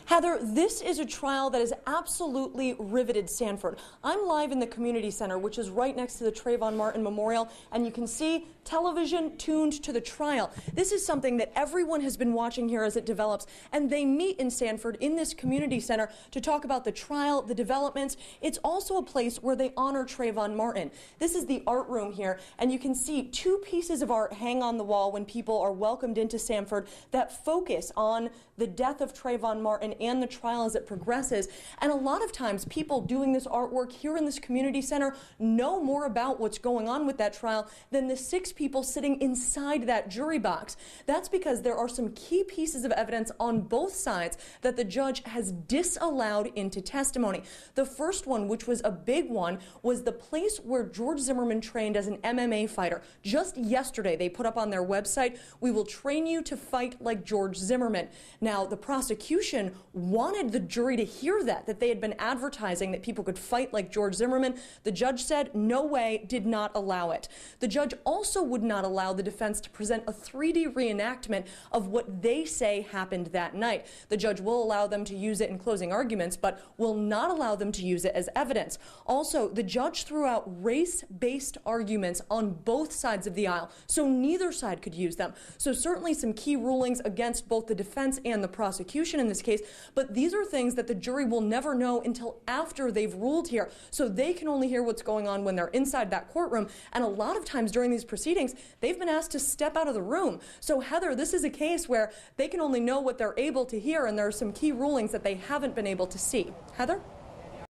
Heather, this is a trial that has absolutely riveted Sanford. I'm live in the community center, which is right next to the Trayvon Martin Memorial, and you can see television tuned to the trial. This is something that everyone has been watching here as it develops, and they meet in Sanford in this community center to talk about the trial, the developments. It's also a place where they honor Trayvon Martin. This is the art room here, and you can see two pieces of art hang on the wall when people are welcomed into Sanford that focus on the death of Trayvon Martin and the trial as it progresses. And a lot of times people doing this artwork here in this community center know more about what's going on with that trial than the 6 people sitting inside that jury box. That's because there are some key pieces of evidence on both sides that the judge has disallowed into testimony. The first one, which was a big one, was the place where George Zimmerman trained as an MMA fighter. Just yesterday, they put up on their website, "We will train you to fight like George Zimmerman." Now, the prosecution wanted the jury to hear that they had been advertising that people could fight like George Zimmerman. The judge said, no way, did not allow it. The judge also would not allow the defense to present a 3D reenactment of what they say happened that night. The judge will allow them to use it in closing arguments, but will not allow them to use it as evidence. Also, the judge threw out race-based arguments on both sides of the aisle, so neither side could use them. So certainly some key rulings against both the defense and the prosecution in this case, but these are things that the jury will never know until after they've ruled here. So they can only hear what's going on when they're inside that courtroom, and a lot of times during these proceedings, they've been asked to step out of the room. So Heather, this is a case where they can only know what they're able to hear, and there are some key rulings that they haven't been able to see. Heather?